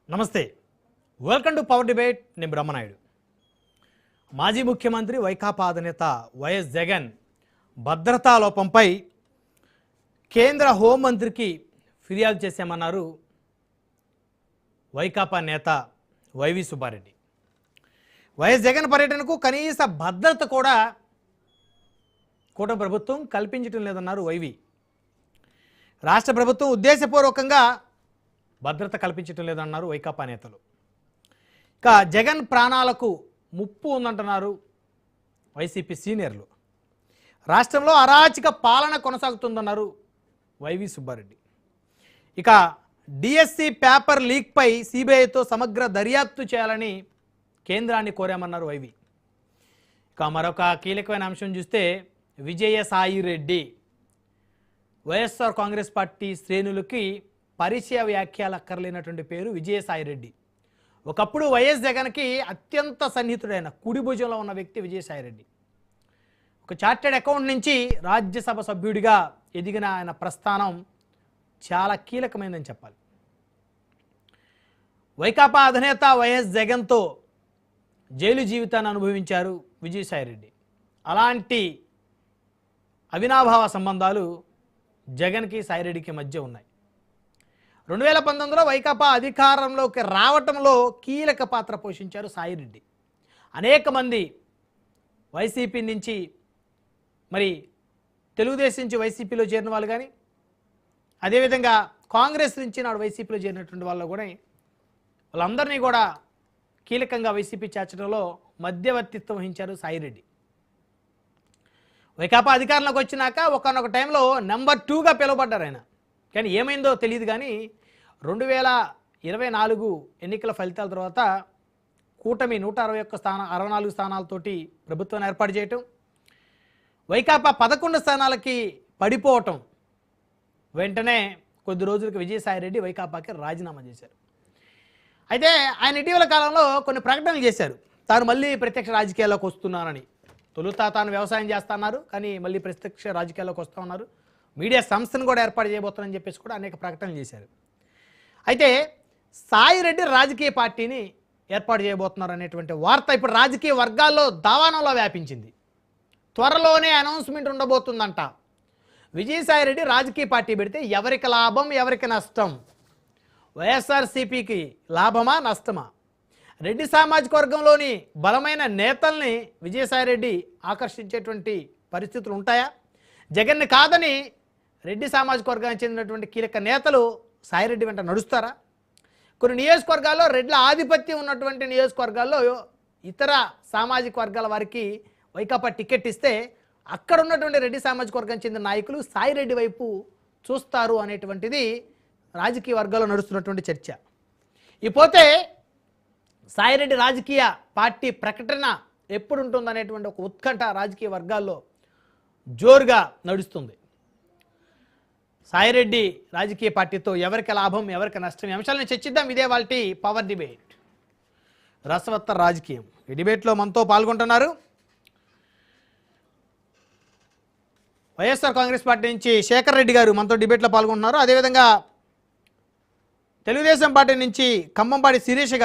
నమస్తే, welcome to power debate. నేను బ్రహ్మనాయుడు. మాజీ ముఖ్యమంత్రి వైకాపా అధినేత వైఎస్ జగన్ భద్రతా లోపంపై కేంద్ర హోంమంత్రికి ఫిర్యాదు చేశామన్నారు వైకాపా నేత వైవి సుబ్బారెడ్డి. వైఎస్ జగన్ పర్యటనకు కనీస భద్రత కూడా కూటమి ప్రభుత్వం కల్పించడం లేదన్నారు వైవి. రాష్ట్ర ప్రభుత్వం ఉద్దేశపూర్వకంగా భద్రత కల్పించడం లేదన్నారు వైకాపా నేతలు. ఇక జగన్ ప్రాణాలకు ముప్పు ఉందంటున్నారు వైసీపీ సీనియర్లు. రాష్ట్రంలో అరాచక పాలన కొనసాగుతుందన్నారు వైవి సుబ్బారెడ్డి. ఇక డిఎస్సి పేపర్ లీక్పై సిబిఐతో సమగ్ర దర్యాప్తు చేయాలని కేంద్రాన్ని కోరామన్నారు వైవి. ఇక మరొక కీలకమైన అంశం చూస్తే విజయసాయి రెడ్డి వైఎస్ఆర్ కాంగ్రెస్ పార్టీ శ్రేణులకి పరిచయ వ్యాఖ్యలు అక్కర్లేనటువంటి పేరు విజయసాయి రెడ్డి. ఒకప్పుడు వైఎస్ జగన్కి అత్యంత సన్నిహితుడైన కుడి భుజంలో ఉన్న వ్యక్తి విజయసాయి రెడ్డి. ఒక చార్టెడ్ అకౌంట్ నుంచి రాజ్యసభ సభ్యుడిగా ఎదిగిన ఆయన ప్రస్థానం చాలా కీలకమైందని చెప్పాలి. వైకాపా అధినేత వైఎస్ జగన్తో జైలు జీవితాన్ని అనుభవించారు విజయసాయి రెడ్డి. అలాంటి అవినాభావ సంబంధాలు జగన్కి సాయిరెడ్డికి మధ్య ఉన్నాయి. 2019లో వైకాపా అధికారంలోకి రావటంలో కీలక పాత్ర పోషించారు సాయిరెడ్డి. అనేక మంది వైసీపీ నుంచి మరి తెలుగుదేశం నుంచి వైసీపీలో చేరిన వాళ్ళు కానీ, అదేవిధంగా కాంగ్రెస్ నుంచి నాడు వైసీపీలో చేరినటువంటి వాళ్ళు కూడా వాళ్ళందరినీ కూడా కీలకంగా వైసీపీ చేర్చడంలో మధ్యవర్తిత్వం వహించారు సాయిరెడ్డి. వైకాపా అధికారంలోకి వచ్చినాక ఒకనొక టైంలో నెంబర్ 2గా పిలువబడ్డారు ఆయన. కానీ ఏమైందో తెలియదు. కానీ 2024 ఎన్నికల ఫలితాల తర్వాత కూటమి 161 స్థానాలతోటి ప్రభుత్వాన్ని ఏర్పాటు చేయటం, వైకాపా 11 స్థానాలకి పడిపోవటం, వెంటనే కొద్ది రోజులకు విజయసాయిరెడ్డి వైకాపాకి రాజీనామా చేశారు. అయితే ఆయన ఇటీవల కాలంలో కొన్ని ప్రకటనలు చేశారు. తాను మళ్ళీ ప్రత్యక్ష రాజకీయాల్లోకి వస్తున్నానని. తొలుత తాను వ్యవసాయం చేస్తున్నారు, కానీ మళ్ళీ ప్రత్యక్ష రాజకీయాల్లోకి వస్తూ ఉన్నారు. మీడియా సంస్థను కూడా ఏర్పాటు చేయబోతున్నారని చెప్పేసి కూడా అనేక ప్రకటనలు చేశారు. అయితే సాయిరెడ్డి రాజకీయ పార్టీని ఏర్పాటు చేయబోతున్నారు అనేటువంటి వార్త ఇప్పుడు రాజకీయ వర్గాల్లో దావానంలో వ్యాపించింది. త్వరలోనే అనౌన్స్మెంట్ ఉండబోతుందంట. విజయసాయిరెడ్డి రాజకీయ పార్టీ పెడితే ఎవరికి లాభం, ఎవరికి నష్టం? వైఎస్ఆర్సీపీకి లాభమా, నష్టమా? రెడ్డి సామాజిక వర్గంలోని బలమైన నేతల్ని విజయసాయిరెడ్డి ఆకర్షించేటువంటి పరిస్థితులు ఉంటాయా? జగన్ని కాదని రెడ్డి సామాజిక వర్గానికి చెందినటువంటి కీలక నేతలు సాయిరెడ్డి వెంట నడుస్తారా? కొన్ని నియోజకవర్గాల్లో రెడ్ల ఆధిపత్యం ఉన్నటువంటి నియోజకవర్గాల్లో ఇతర సామాజిక వర్గాల వారికి వైకాపా టికెట్ ఇస్తే అక్కడ ఉన్నటువంటి రెడ్డి సామాజిక వర్గానికి చెందిన నాయకులు సాయిరెడ్డి వైపు చూస్తారు అనేటువంటిది రాజకీయ వర్గాల్లో నడుస్తున్నటువంటి చర్చ. ఇకపోతే సాయిరెడ్డి రాజకీయ పార్టీ ప్రకటన ఎప్పుడు ఉంటుందనేటువంటి ఒక ఉత్కంఠ రాజకీయ వర్గాల్లో జోరుగా నడుస్తుంది. సాయిరెడ్డి రాజకీయ పార్టీతో ఎవరికి లాభం, ఎవరికి నష్టం? ఈ అంశాలను చర్చిద్దాం. ఇదే వాళ్ళ పవర్ డిబేట్, రసవత్తర రాజకీయం. ఈ డిబేట్లో మనతో పాల్గొంటున్నారు వైఎస్ఆర్ కాంగ్రెస్ పార్టీ నుంచి శేఖర్ రెడ్డి గారు మనతో డిబేట్లో పాల్గొంటున్నారు. అదేవిధంగా తెలుగుదేశం పార్టీ నుంచి ఖమ్మంపాటి శిరీష గారు